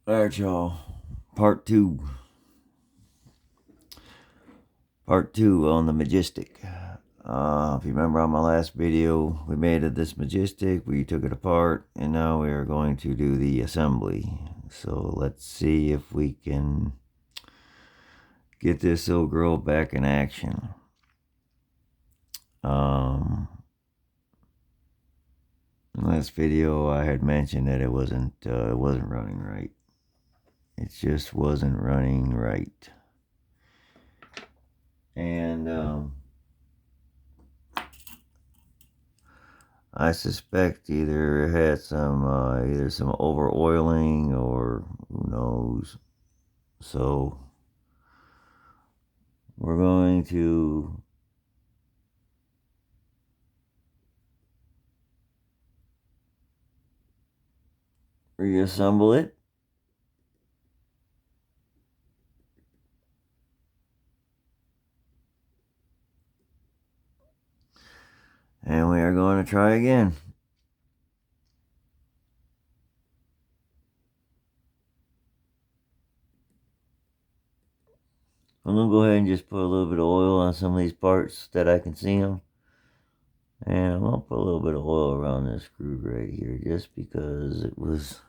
Alright, y'all. Part two. Part two on the majestic. If you remember on my last video, we made this majestic, we took it apart, and now we are going to do the assembly. So let's see if we can get this little girl back in action. In the last video, I had mentioned that it wasn't running right. It just wasn't running right. And I suspect either it had some over oiling or who knows. So we're going to reassemble it. And we are going to try again. I'm going to go ahead and just put a little bit of oil on some of these parts that I can see them. And I'm going to put a little bit of oil around this screw right here just because it was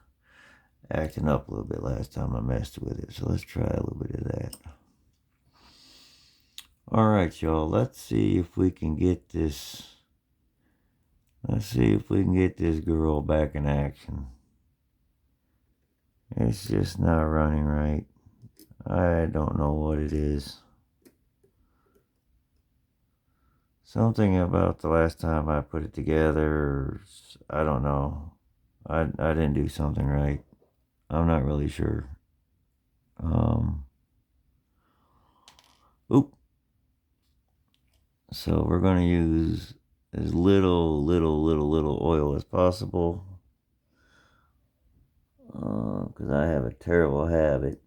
acting up a little bit last time I messed with it. So let's try a little bit of that. Alright, y'all. Let's see if we can get this. Let's see if we can get this girl back in action. It's just not running right. I don't know what it is. Something about the last time I put it together, I don't know. I didn't do something right. I'm not really sure. Oop. So we're going to use as little oil as possible. Because I have a terrible habit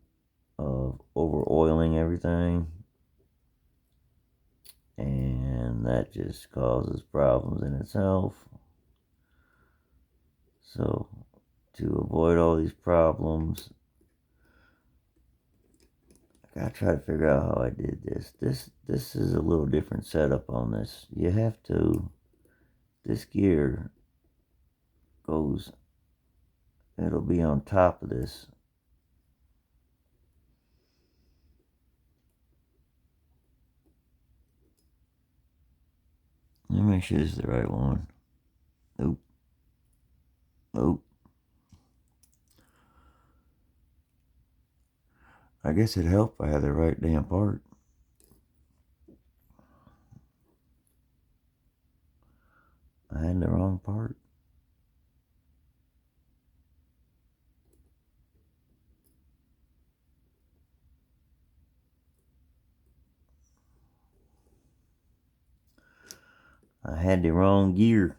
of over oiling everything. And that just causes problems in itself. So to avoid all these problems, I gotta try to figure out how I did this. This is a little different setup on this. You have to, this gear goes, it'll be on top of this. Let me make sure this is the right one. Nope. Nope. I guess it'd help if I had the right damn part. I had the wrong part. I had the wrong gear.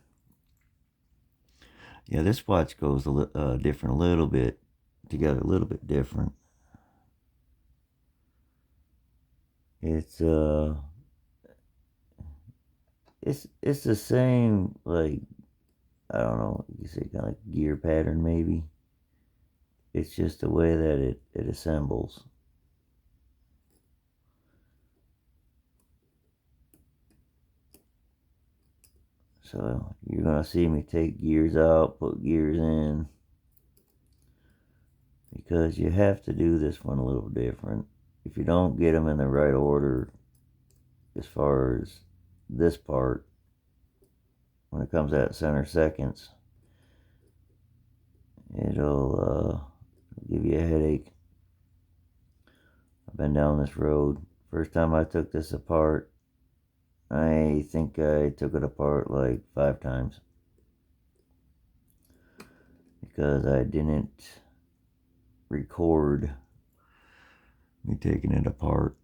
Yeah, this watch goes different, a little bit together, a little bit different. It's it's the same, like, I don't know, you say kind of like gear pattern maybe. It's just the way that it assembles. So you're gonna see me take gears out, put gears in, because you have to do this one a little different. If you don't get them in the right order, as far as this part, when it comes out center seconds, it'll give you a headache. I've been down this road. First time I took this apart, I think I took it apart like 5 times because I didn't record me taking it apart.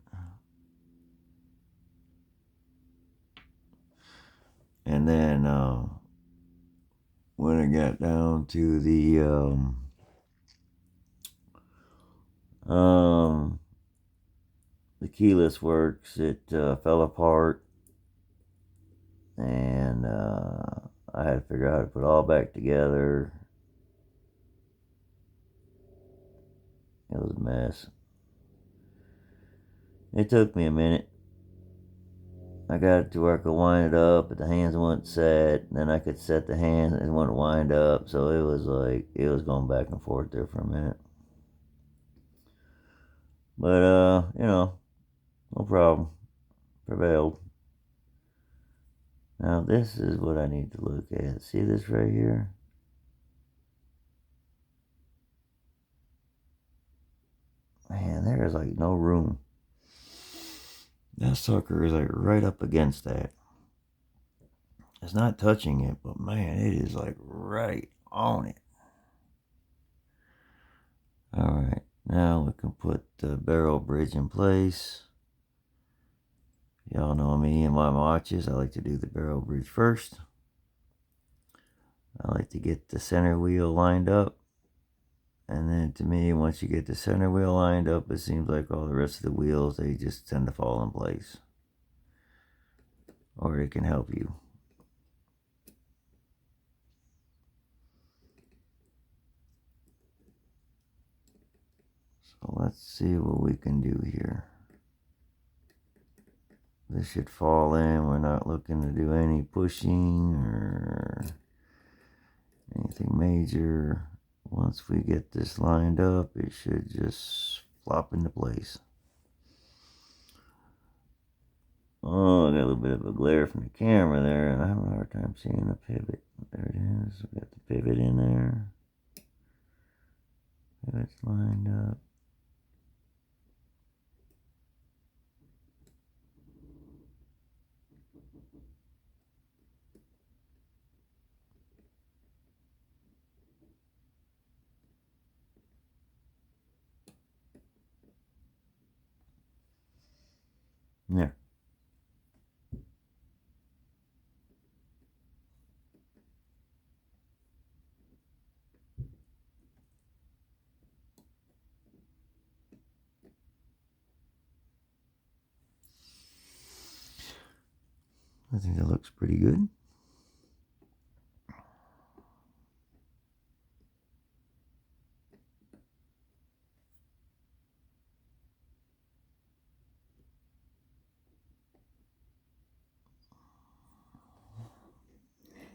And then when it got down to the keyless works, it fell apart, and I had to figure out how to put it all back together. It was a mess. It took me a minute. I got it to where I could wind it up, but the hands weren't set. Then I could set the hands and it wouldn't wind up. So it was like, it was going back and forth there for a minute. But, no problem. Prevailed. Now this is what I need to look at. See this right here? Man, there is like no room. That sucker is like right up against that. It's not touching it, but man, it is like right on it. Alright, now we can put the barrel bridge in place. Y'all know me and my watches. I like to do the barrel bridge first. I like to get the center wheel lined up. And then to me, once you get the center wheel lined up, it seems like all the rest of the wheels, they just tend to fall in place. Or it can help you. So let's see what we can do here. This should fall in. We're not looking to do any pushing or anything major. Once we get this lined up, it should just flop into place. Oh, I got a little bit of a glare from the camera there, and I have a hard time seeing the pivot. There it is. We got the pivot in there. Pivot's lined up. There. I think that looks pretty good.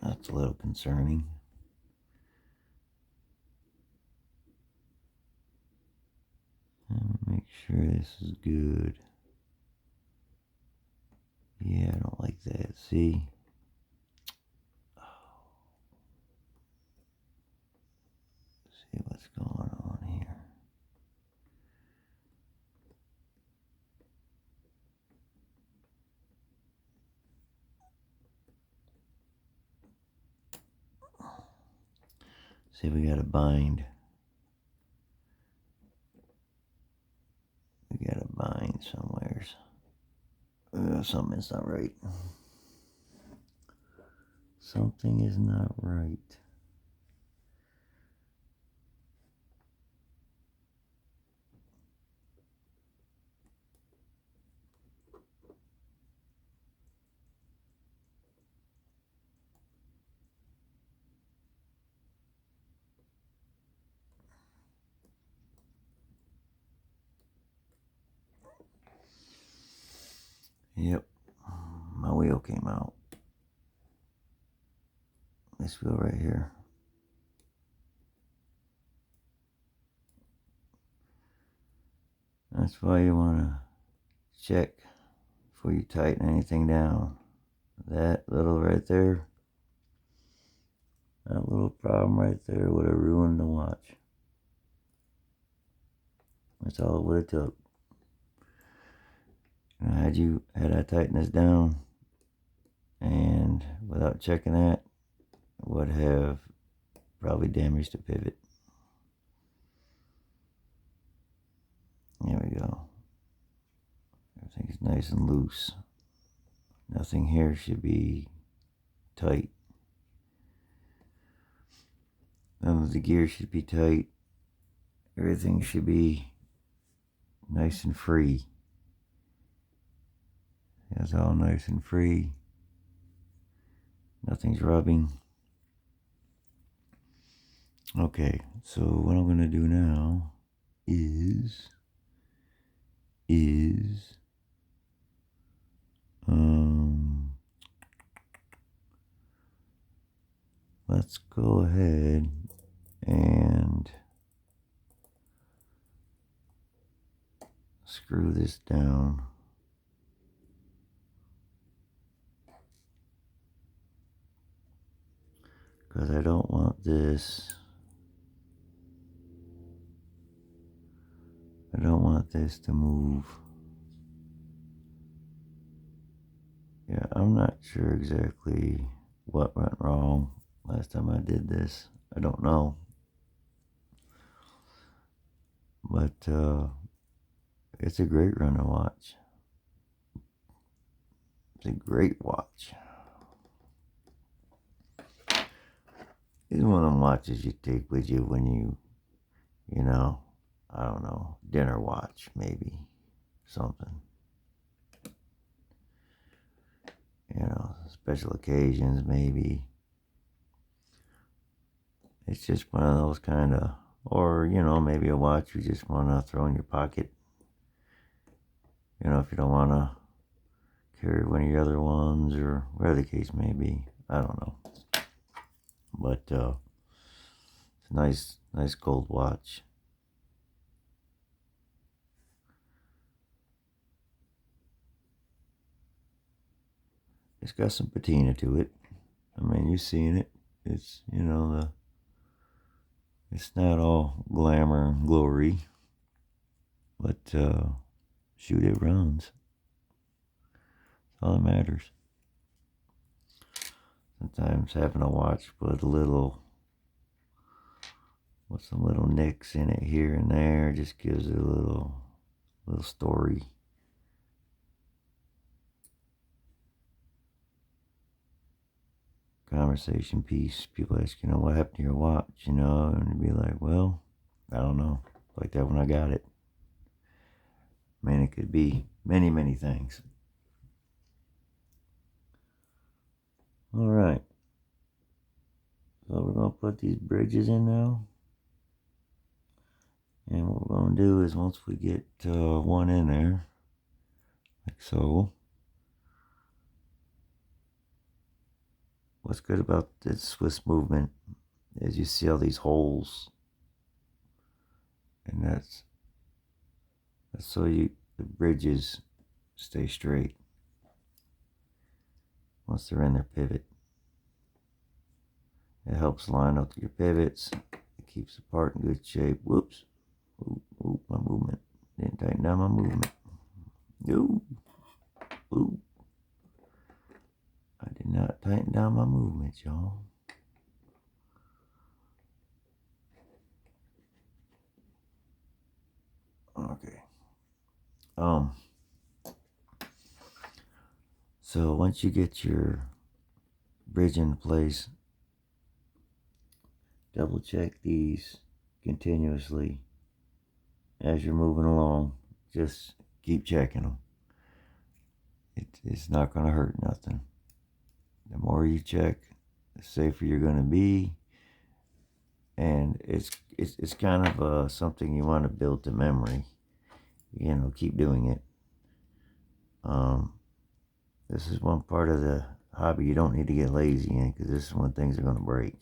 That's a little concerning. Make sure this is good. Yeah, I don't like that. See? See what's going on here. See, we got to bind. We got to bind somewheres. Something's not right. Something is not right. Yep, my wheel came out. This wheel right here. That's why you want to check before you tighten anything down. That little right there, that little problem right there would have ruined the watch. That's all it would have took. And had I tightened this down, and without checking that, would have probably damaged the pivot. There we go. Everything's nice and loose. Nothing here should be tight. None of the gear should be tight. Everything should be nice and free. It's all nice and free. Nothing's rubbing. Okay, so what I'm going to do now is is let's go ahead and screw this down. Because I don't want this. I don't want this to move. Yeah, I'm not sure exactly what went wrong last time I did this. I don't know. But it's a great run to watch. It's a great watch. It's one of them watches you take with you when you know, I don't know, dinner watch, maybe, something. You know, special occasions, maybe. It's just one of those kind of, or, you know, maybe a watch you just want to throw in your pocket. You know, if you don't want to carry one of your other ones, or whatever the case may be. I don't know. But it's a nice gold watch. It's got some patina to it. I mean, you've seen it. It's, you know, it's not all glamour and glory, but shoot, it runs. That's all that matters. Sometimes having a watch with some little nicks in it here and there just gives it a little story. Conversation piece. People ask, you know, what happened to your watch, you know, and be like, well, I don't know. Like that when I got it. Man, it could be many things. All right. So we're going to put these bridges in now. And what we're going to do is once we get one in there, like so. What's good about this Swiss movement is you see all these holes. And that's so the bridges stay straight once they're in their pivot. It helps line up your pivots. It keeps the part in good shape. Whoops. Oop, my movement. Didn't tighten down my movement. Ooh. Ooh. I did not tighten down my movement, y'all. Okay. So once you get your bridge in place, double check these continuously as you're moving along. Just keep checking them. It's not going to hurt nothing. The more you check, the safer you're going to be. And it's kind of something you want to build to memory. You know, keep doing it. This is one part of the hobby you don't need to get lazy in, because this is when things are going to break.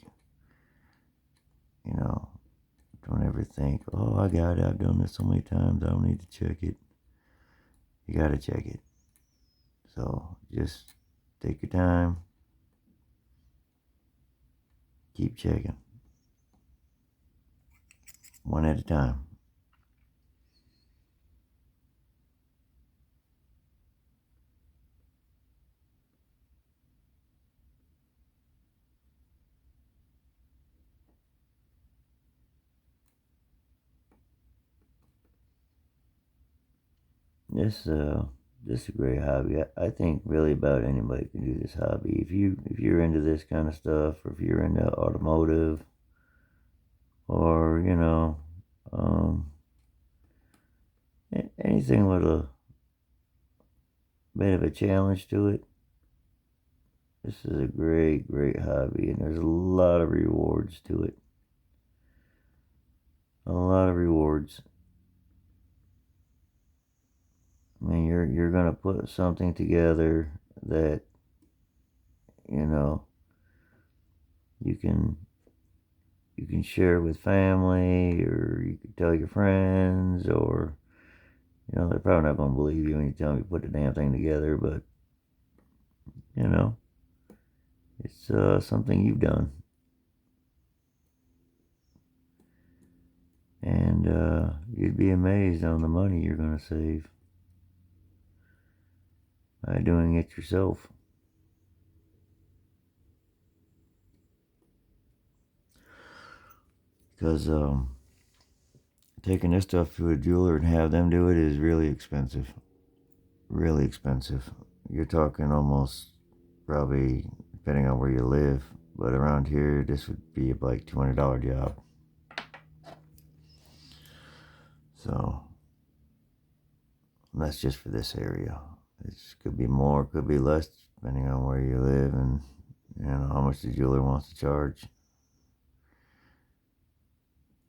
You know, don't ever think, oh, I got it. I've done this so many times. I don't need to check it. You got to check it. So just take your time. Keep checking. One at a time. This is a great hobby. I think really about anybody can do this hobby. If you're into this kind of stuff, or if you're into automotive, or you know, anything with a bit of a challenge to it, this is a great hobby, and there's a lot of rewards to it. A lot of rewards. mean, you're gonna put something together that, you know, you can share with family, or you can tell your friends, or, you know, they're probably not gonna believe you when you tell them you put the damn thing together, but, you know, it's something you've done. And you'd be amazed on the money you're gonna save by doing it yourself. Because taking this stuff to a jeweler and have them do it is really expensive. Really expensive. You're talking almost, probably, depending on where you live, but around here this would be like $200 job. So that's just for this area. It could be more, could be less, depending on where you live and, you know, how much the jeweler wants to charge.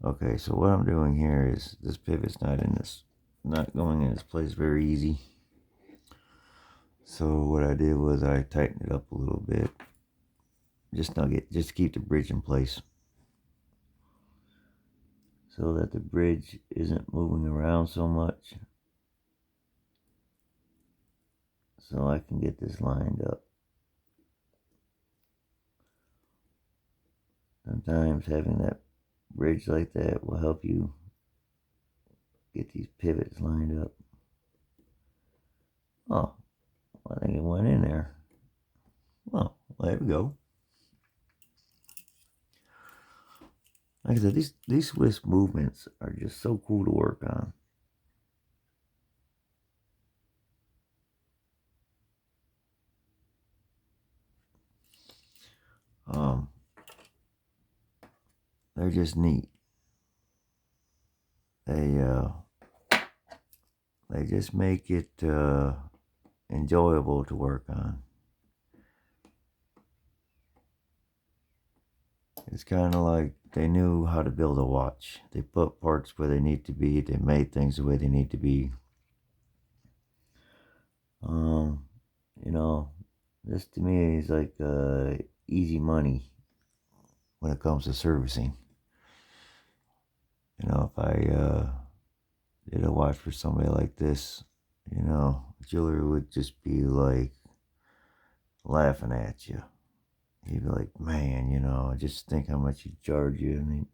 Okay, so what I'm doing here is this pivot's not going in this place very easy. So what I did was I tightened it up a little bit, just to keep the bridge in place, so that the bridge isn't moving around so much, so I can get this lined up. Sometimes having that bridge like that will help you get these pivots lined up. Oh, I think it went in there. Well, there we go. Like I said, these Swiss movements are just so cool to work on. They're just neat. They just make it enjoyable to work on. It's kind of like they knew how to build a watch. They put parts where they need to be. They made things the way they need to be. You know, this to me is like easy money when it comes to servicing. You know, if I did a watch for somebody like this, you know, the jeweler would just be like laughing at you. He'd be like, man, you know, just think how much he'd charge you, and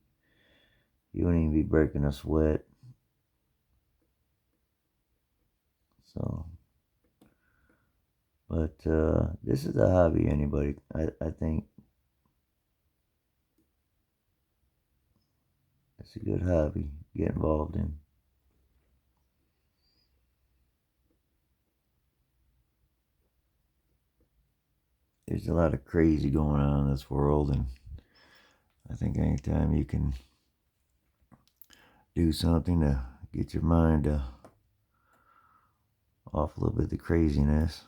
you wouldn't even be breaking a sweat. So, but this is a hobby anybody, I think. It's a good hobby to get involved in. There's a lot of crazy going on in this world, and I think anytime you can do something to get your mind off a little bit of the craziness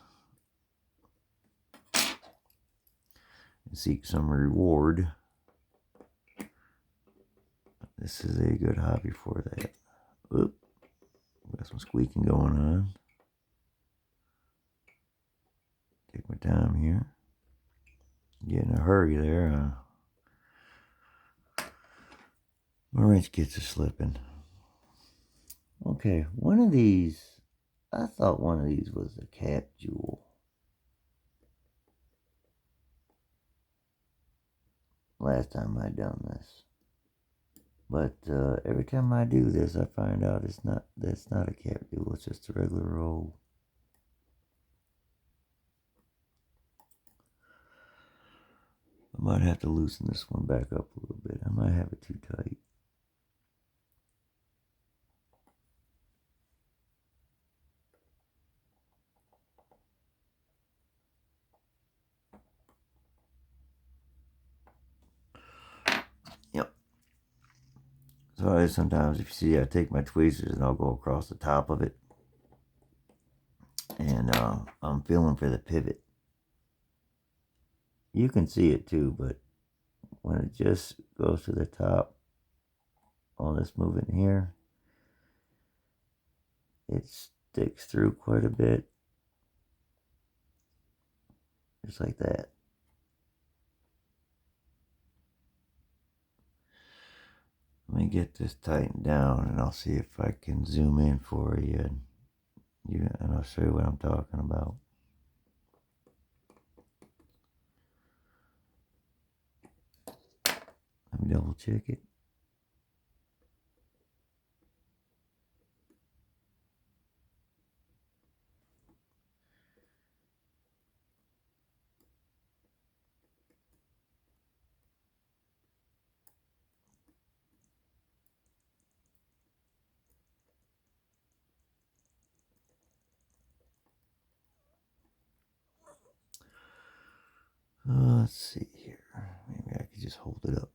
and seek some reward, this is a good hobby for that. Oop, got some squeaking going on. Take my time here. Get in a hurry there. My wrench gets a slipping. Okay, one of these, I thought one of these was a cap jewel. Last time I done this. But every time I do this, I find out that's not a cap jewel. It's just a regular old. I might have to loosen this one back up a little bit. I might have it too tight. Yep. So sometimes, if you see, I take my tweezers and I'll go across the top of it, and I'm feeling for the pivot. You can see it too, but when it just goes to the top on this movement here, it's sticks through quite a bit. Just like that. Let me get this tightened down and I'll see if I can zoom in for you and I'll show you what I'm talking about. Let me double check it. Let's see here. Maybe I could just hold it up.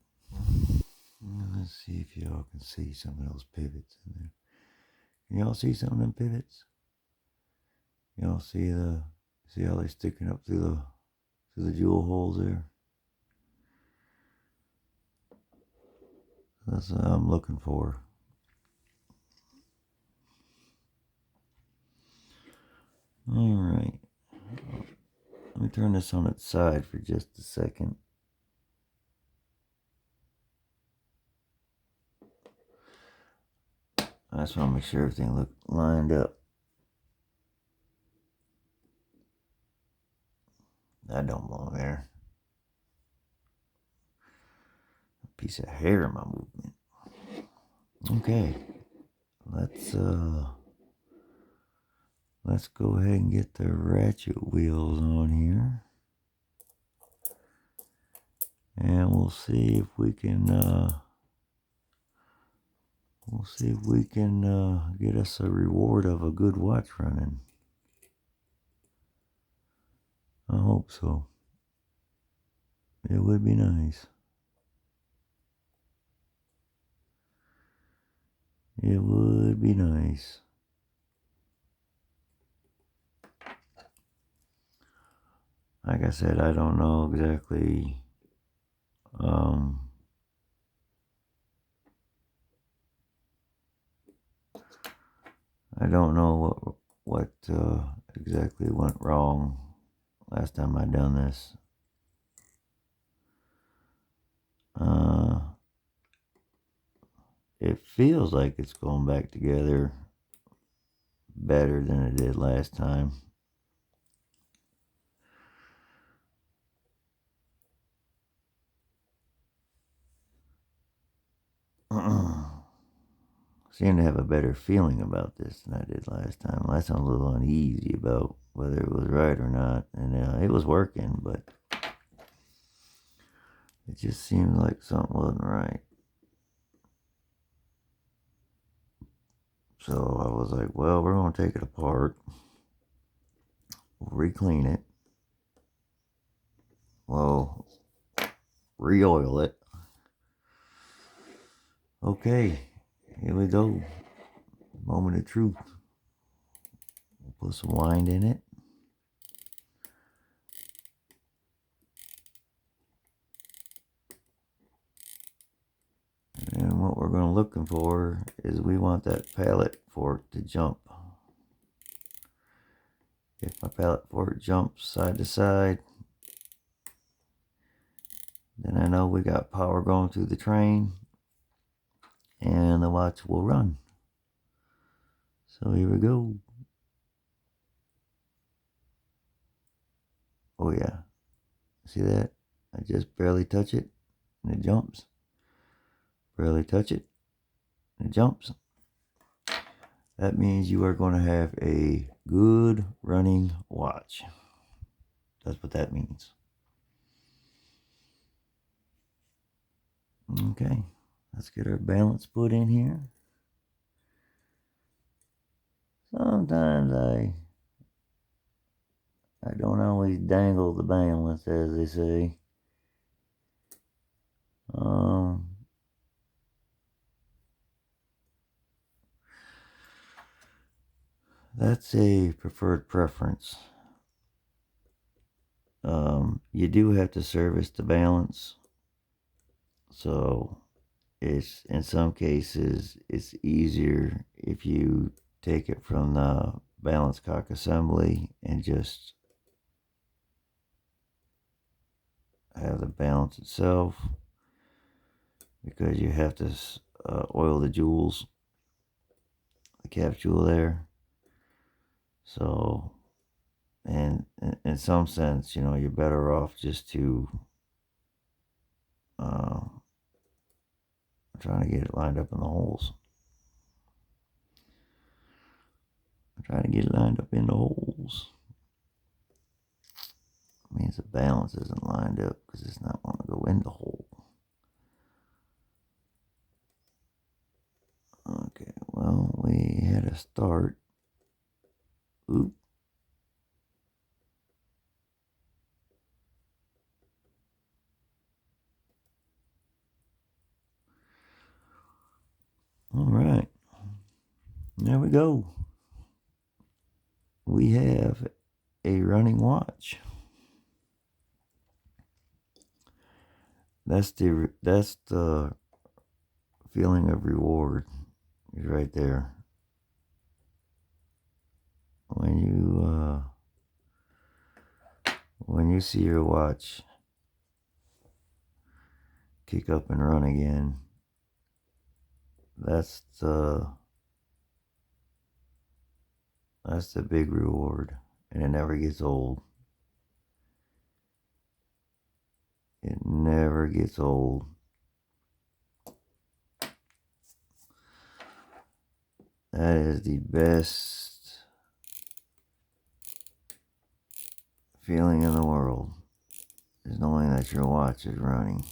Let's see if y'all can see some of those pivots in there. Can y'all see some of them pivots? Y'all see how they're sticking up through the jewel holes there? That's what I'm looking for. Alright. Let me turn this on its side for just a second. I just want to make sure everything look lined up. That don't belong there. A piece of hair in my movement. Okay. Let's go ahead and get the ratchet wheels on here. And we'll see if we can get us a reward of a good watch running. I hope so. It would be nice. It would be nice. Like I said, I don't know exactly I don't know what exactly went wrong last time I done this. It feels like it's going back together better than it did last time. Seem to have a better feeling about this than I did last time. Last time I was a little uneasy about whether it was right or not, and it was working, but it just seemed like something wasn't right. So I was like, well, we're going to take it apart, we'll re-clean it, we'll re-oil it. Okay, here we go. Moment of truth. We'll put some wine in it. And what we're going to looking for is we want that pallet fork to jump. If my pallet fork jumps side to side, then I know we got power going through the train and the watch will run. So here we go. Oh yeah, see that? I just barely touch it and it jumps. Barely touch it and it jumps. That means you are going to have a good running watch. That's what that means. Okay, let's get our balance put in here. Sometimes I don't always dangle the balance, as they say. That's a preferred preference. You do have to service the balance, so it's in some cases it's easier if you take it from the balance cock assembly and just have the balance itself, because you have to oil the jewels, the cap jewel there. So, and in some sense, you're better off just to trying to get it lined up in the holes. Means the balance isn't lined up because it's not want to go in the hole. Okay, well, we had a start. Oop. All right. There we go. We have a running watch. That's the feeling of reward is right there. When you see your watch kick up and run again, that's the big reward, and it never gets old. It never gets old. That is the best feeling in the world, is knowing that your watch is running.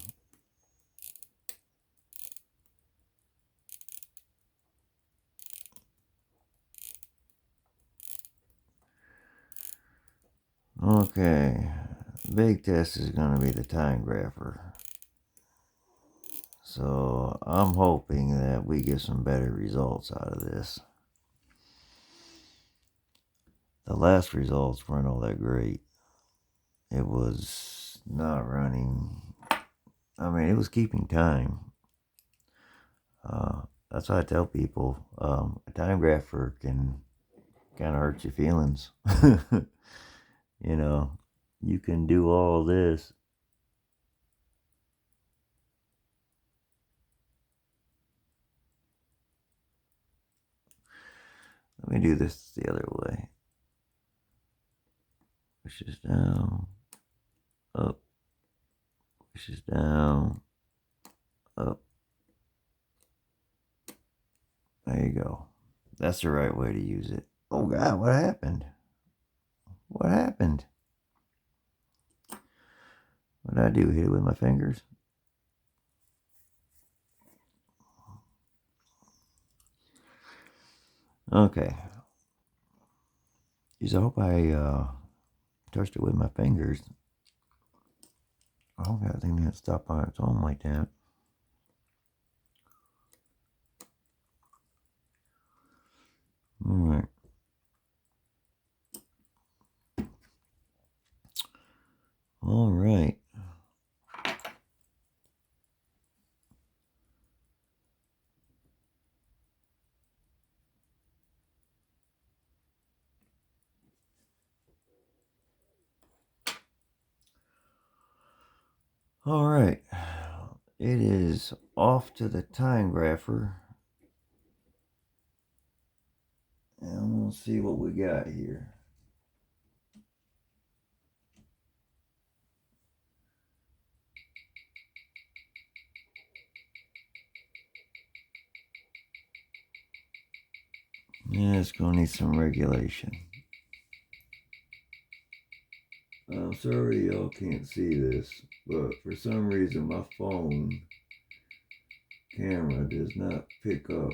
Okay, big test is going to be the time grapher. So I'm hoping that we get some better results out of this. The last results weren't all that great. It was not running. I mean, it was keeping time. That's why I tell people, a time grapher can kind of hurt your feelings. You can do all this. Let me do this the other way. Pushes down, up, pushes down, up. There you go. That's the right way to use it. Oh God, what happened? What happened? What did I do? Hit it with my fingers? Okay. Geez, I hope I touched it with my fingers. I hope that thing didn't stop on its own like that. Alright. Alright. Alright. It is off to the time grapher. And we'll see what we got here. Yeah, it's going to need some regulation. I'm sorry y'all can't see this, but for some reason my phone camera does not pick up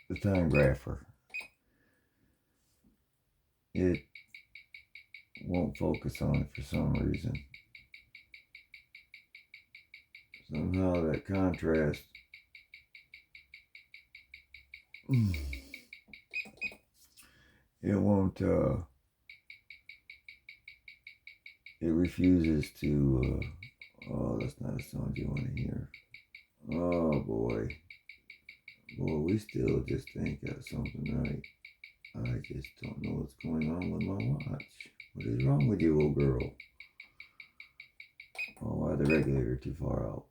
the time grapher. It won't focus on it for some reason. Somehow that contrast it won't it refuses to oh, that's not a sound you want to hear. Oh boy. Boy, we still just ain't got something right. I just don't know what's going on with my watch. What is wrong with you, old girl? Oh, why the regulator too far out?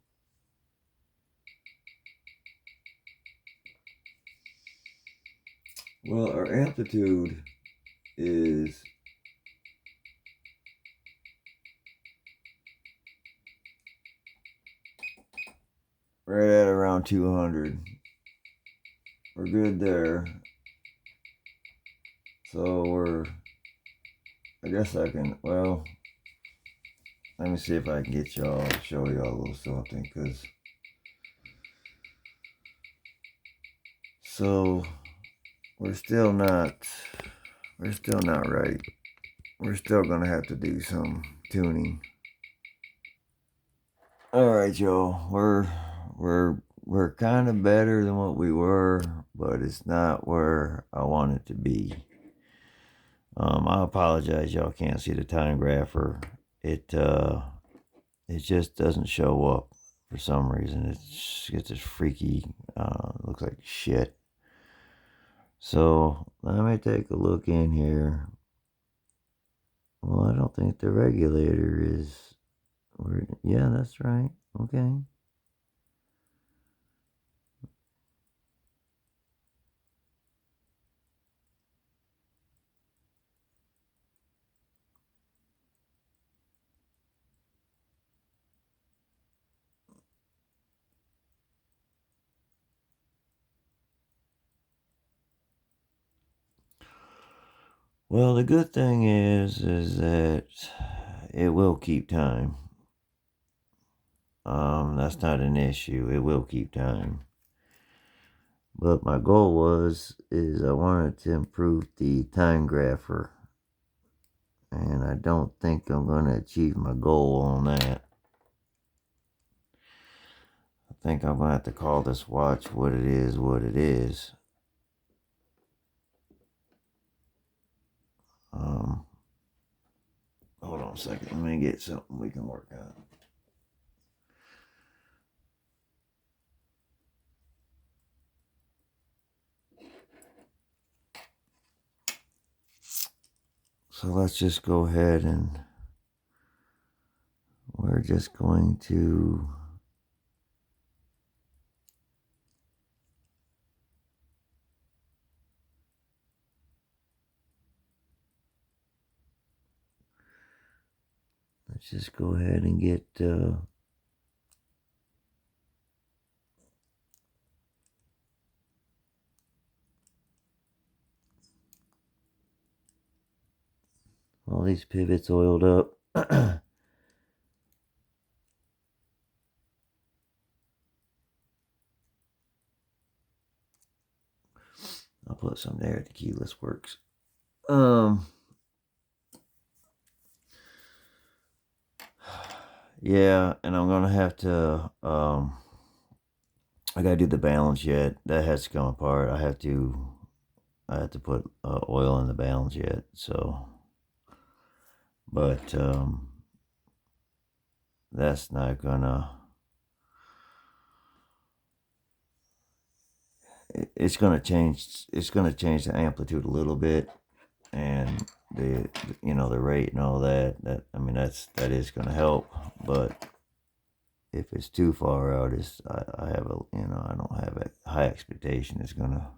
Well, our amplitude is right at around 200. We're good there. So I guess I can, well, let me see if I can get y'all, show y'all a little something, because, so, we're still not right. We're still going to have to do some tuning. Alright, y'all, we're kind of better than what we were, but it's not where I want it to be. I apologize, y'all can't see the time grapher. It just doesn't show up for some reason. It's this freaky, looks like shit. So let me take a look in here. Well, I don't think the regulator is. Yeah, that's right. Okay. Well, the good thing is that it will keep time. That's not an issue. It will keep time. But my goal is I wanted to improve the time grapher. And I don't think I'm going to achieve my goal on that. I think I'm going to have to call this watch what it is. Hold on a second. Let me get something we can work on. So let's just go ahead and we're just going to let's just go ahead and get all these pivots oiled up. I'll put some there. The keyless works. Yeah, and I'm gonna have to I gotta do the balance yet. That has to come apart. I have to put oil in the balance yet. So, but that's not gonna. It's gonna change. It's gonna change the amplitude a little bit, and the the rate and all that. That is gonna help. But if it's too far out, I have a I don't have a high expectation. It's gonna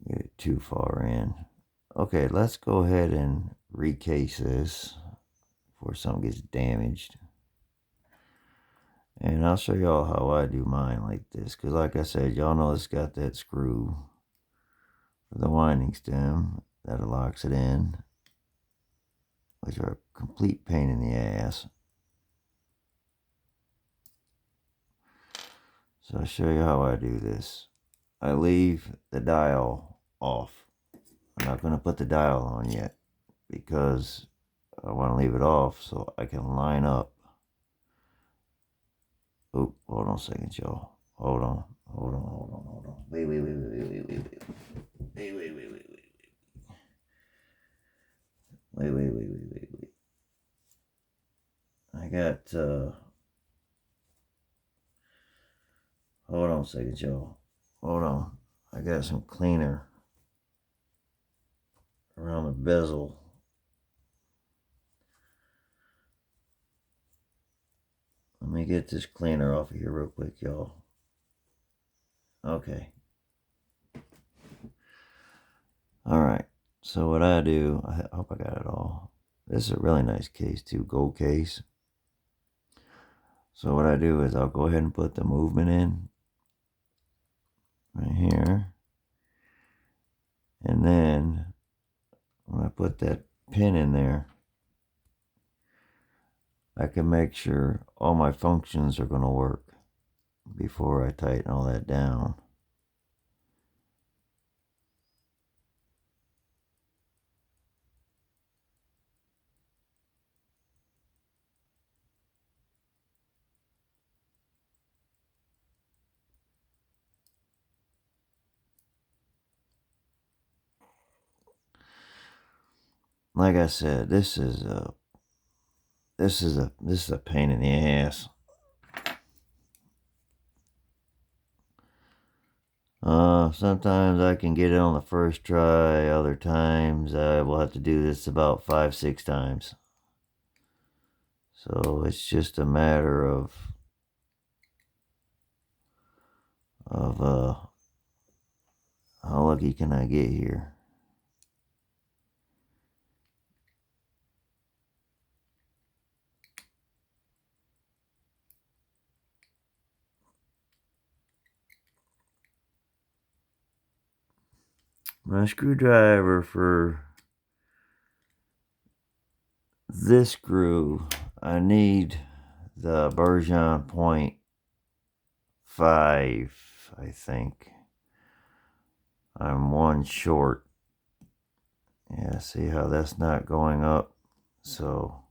get too far in. Okay, let's go ahead and recase this before something gets damaged. And I'll show y'all how I do mine like this. Because like I said, y'all know it's got that screw for the winding stem that locks it in, which are a complete pain in the ass. So I'll show you how I do this. I leave the dial off. I'm not going to put the dial on yet because I want to leave it off so I can line up. Oh, hold on a second, y'all. Hold on. Wait. I got Hold on a second, y'all. Hold on. I got some cleaner around the bezel. Let me get this cleaner off of here real quick, y'all. Okay. Alright. So what I do, I hope I got it all. This is a really nice case too, gold case. So what I do is I'll go ahead and put the movement in right here. And then when I put that pin in there, I can make sure all my functions are going to work before I tighten all that down. Like I said, this is a pain in the ass. Sometimes I can get it on the first try. Other times I will have to do this about 5-6 times. So it's just a matter of how lucky can I get here. My screwdriver for this screw, I need the version 0.5, I think. I'm one short. Yeah, see how that's not going up? So,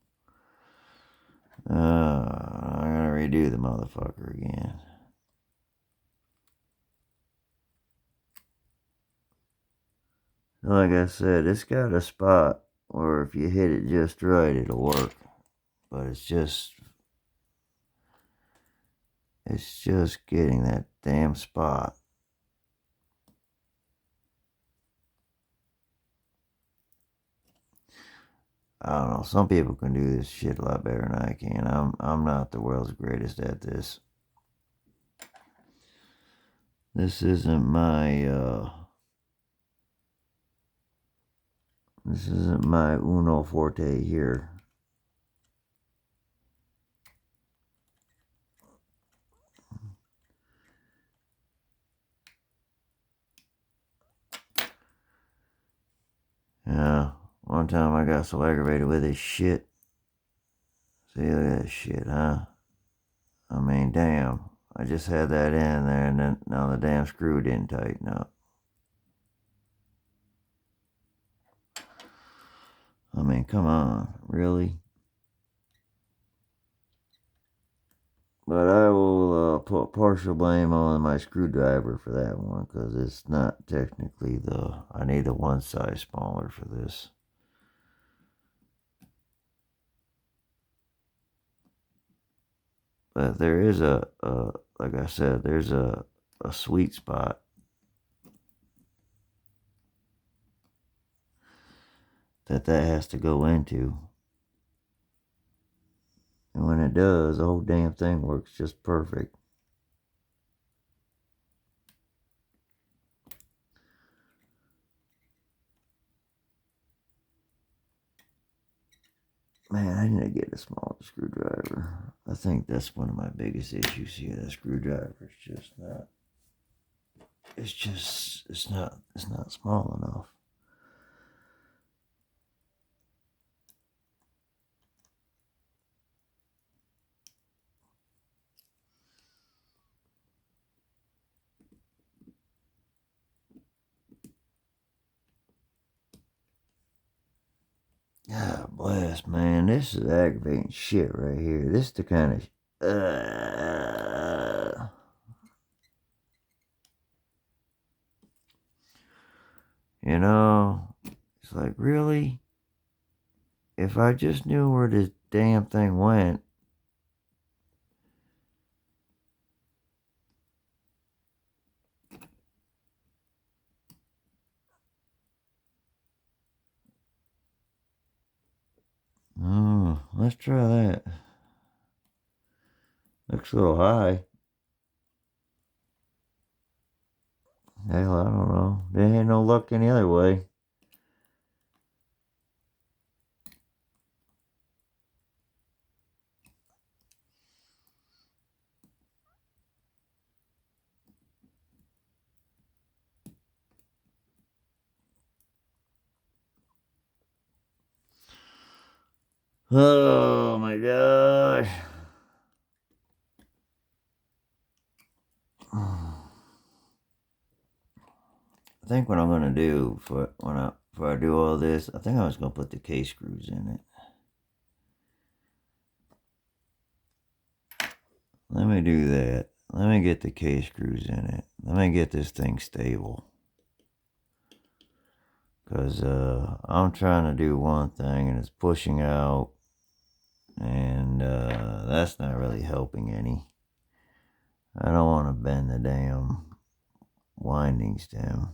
I'm gonna redo the motherfucker again. Like I said, it's got a spot where if you hit it just right, it'll work. But it's just getting that damn spot. I don't know. Some people can do this shit a lot better than I can. I'm not the world's greatest at this. This isn't my uno forte here. Yeah, one time I got so aggravated with this shit. See, look at that shit, huh? I mean, damn. I just had that in there, and then now the damn screw didn't tighten up. I mean, come on, really? But I will put partial blame on my screwdriver for that one, because it's not technically I need the one size smaller for this. But there is like I said, there's a sweet spot that has to go into. And when it does, the whole damn thing works just perfect. Man, I need to get a smaller screwdriver. I think that's one of my biggest issues here. That screwdriver is just not. It's not small enough. God bless, man. This is aggravating shit right here. This is the kind of. You know, it's like, really? If I just knew where this damn thing went. Let's try that. Looks a little high. Hell, I don't know. There ain't no luck any other way. Oh my gosh. I think what I'm gonna do before I do all this, I think I was gonna put the K screws in it. Let me do that. Let me get the K screws in it. Let me get this thing stable. Because I'm trying to do one thing and it's pushing out. And that's not really helping any. I don't want to bend the damn winding stem.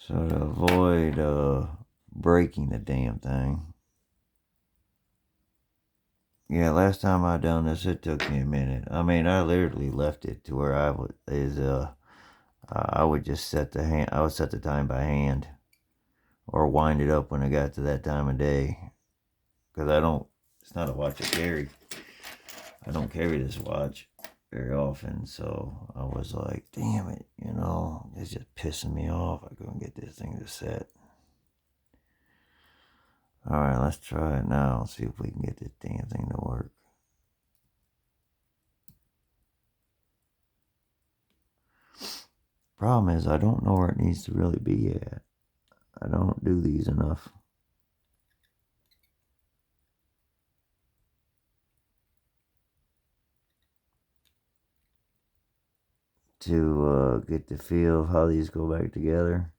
So to avoid breaking the damn thing. Yeah, last time I done this, it took me a minute. I mean, I literally left it to where I would just set I would set the time by hand, or wind it up when I got to that time of day. Because it's not a watch I carry. I don't carry this watch very often, so I was like, damn it, it's just pissing me off. I couldn't get this thing to set. Alright, let's try it now. See if we can get this damn thing to work. Problem is, I don't know where it needs to really be at. I don't do these enough. To get the feel of how these go back together.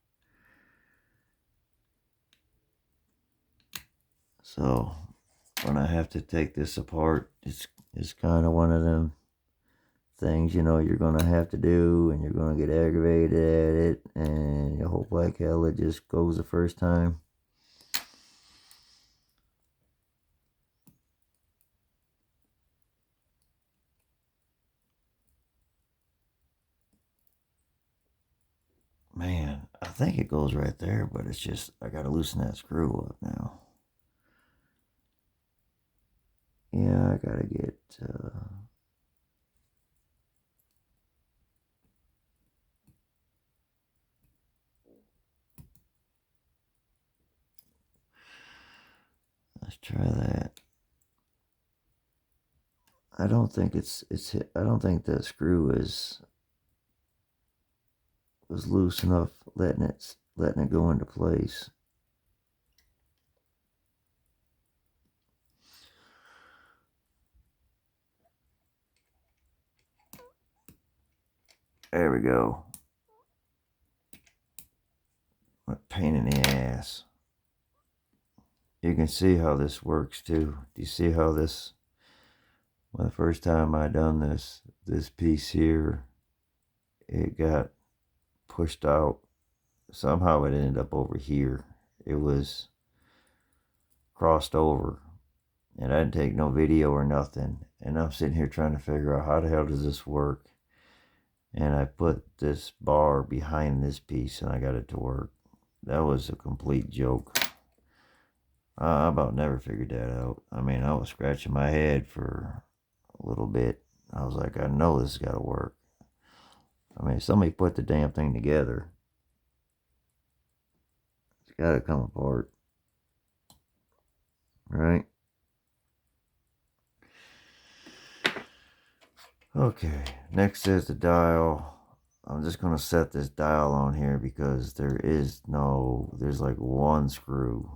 So when I have to take this apart, it's kind of one of them things, you're going to have to do, and you're going to get aggravated at it, and you hope like hell it just goes the first time. Man, I think it goes right there, but it's just, I got to loosen that screw up now. Yeah, I got to get... let's try that. I don't think I don't think that screw was loose enough letting it go into place. There we go. What a pain in the ass. You can see how this works too. Do you see how this, well, the first time I done this piece here, it got pushed out. Somehow it ended up over here. It was crossed over. And I didn't take no video or nothing. And I'm sitting here trying to figure out how the hell does this work. And I put this bar behind this piece and I got it to work. That was a complete joke. I about never figured that out. I mean, I was scratching my head for a little bit. I was like, I know this has got to work. I mean, somebody put the damn thing together. It's got to come apart. Right? Okay, next is the dial. I'm just going to set this dial on here because there's like one screw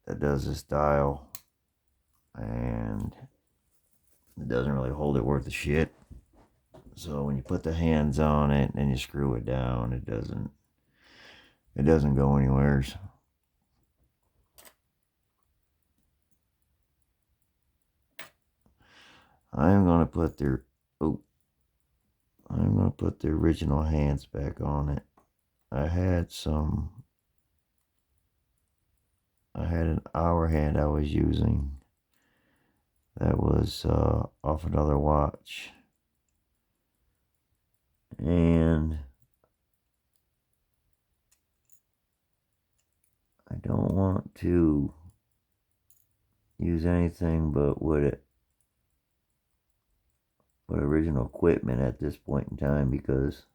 that does this dial, and it doesn't really hold it worth a shit. So when you put the hands on it and you screw it down, it doesn't go anywhere. I'm gonna put the original hands back on it. I had an hour hand I was using that was off another watch, and I don't want to use anything but with original equipment at this point in time, because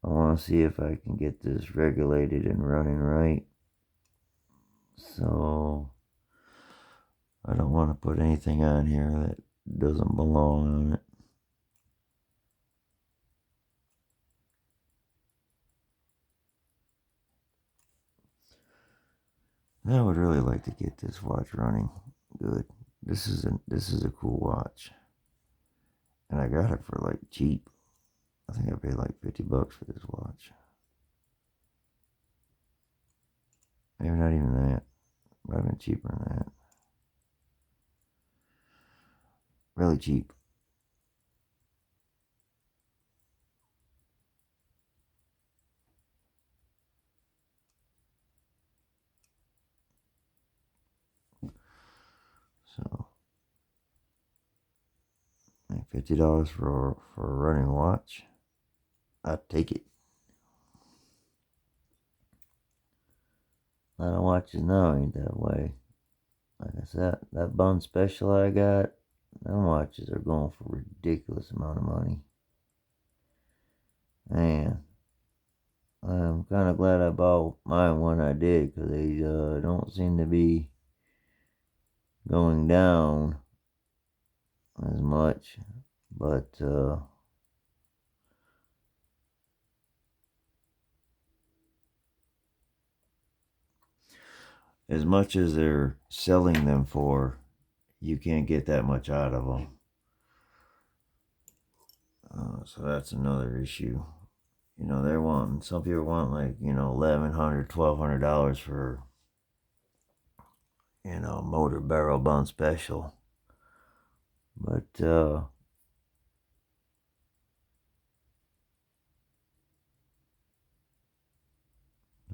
I want to see if I can get this regulated and running right. So I don't want to put anything on here that doesn't belong on it. I would really like to get this watch running good. This is a cool watch, and I got it for like cheap. I think I paid like $50 for this watch. Maybe not even that. Might have been cheaper than that. Really cheap. So, like $50 for a running watch, I'd take it. A lot of watches now ain't that way. Like I said, that bun special I got, them watches are going for a ridiculous amount of money. Man, I'm kind of glad I bought mine when I did, because they don't seem to be going down as much. But as much as they're selling them for, you can't get that much out of them. So that's another issue. You know, some people want like, $1,100, $1,200 for, motor barrel bun special. But the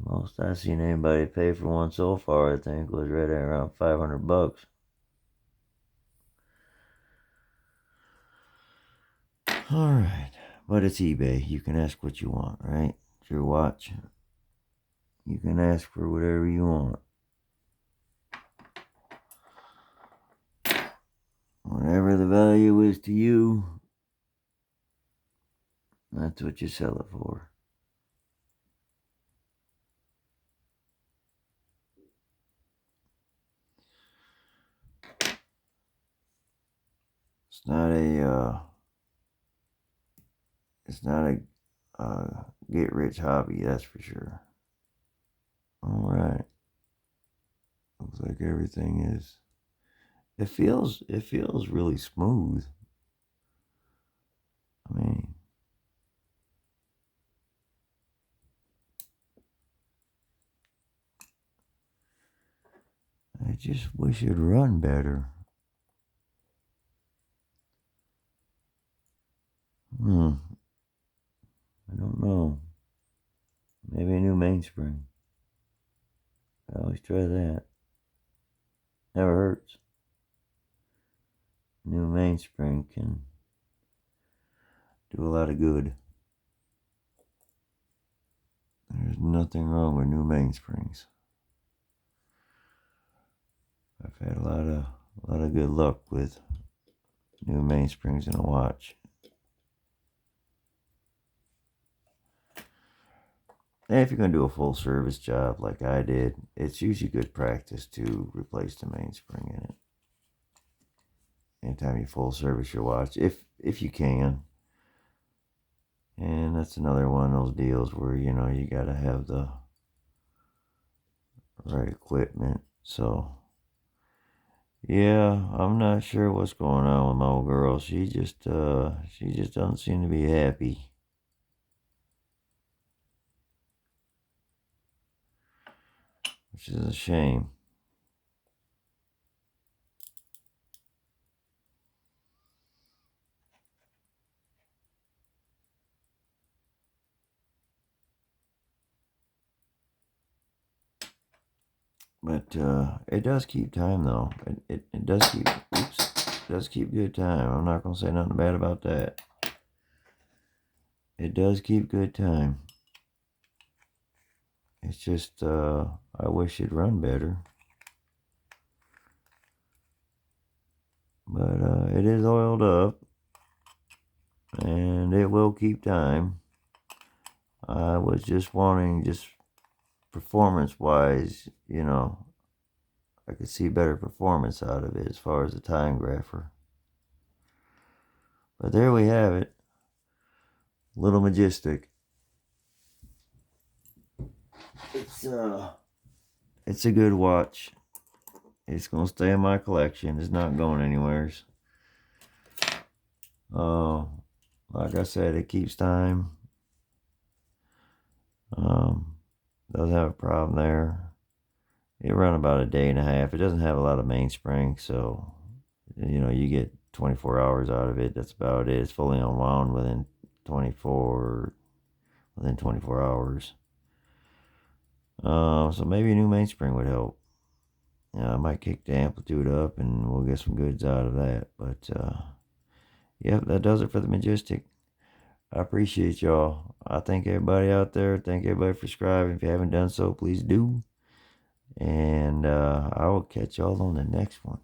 most I've seen anybody pay for one so far, I think, was right at around $500. All right, but it's eBay. You can ask what you want, right? It's your watch. You can ask for whatever you want. Whatever the value is to you, that's what you sell it for. It's not a get rich hobby, that's for sure. All right. Looks like everything is. It feels really smooth. I mean, I just wish it'd run better. I don't know. Maybe a new mainspring. I always try that. Never hurts. New mainspring can do a lot of good. There's nothing wrong with new mainsprings. I've had a lot of good luck with new mainsprings in a watch. And if you're going to do a full service job like I did, it's usually good practice to replace the mainspring in it. Anytime you full service your watch, if you can. And that's another one of those deals where, you got to have the right equipment. So, yeah, I'm not sure what's going on with my old girl. She just doesn't seem to be happy. Which is a shame. But it does keep time though. It does keep, oops, it does keep good time. I'm not gonna say nothing bad about that. It does keep good time. It's just I wish it'd run better. But it is oiled up and it will keep time. I was just wanting, just performance wise, you know, I could see better performance out of it as far as the time grapher. But there we have it. Little Majestic. It's a good watch. It's gonna stay in my collection. It's not going anywhere. Like I said, it keeps time. Doesn't have a problem there. It run about a day and a half. It doesn't have a lot of mainspring, so you know you get 24 hours out of it. That's about it. It's fully unwound within 24 hours. So maybe a new mainspring would help. I might kick the amplitude up and we'll get some goods out of that. But yep, that does it for the Majestic. I appreciate y'all. I thank everybody out there. Thank everybody for subscribing. If you haven't done so, please do. And I will catch y'all on the next one.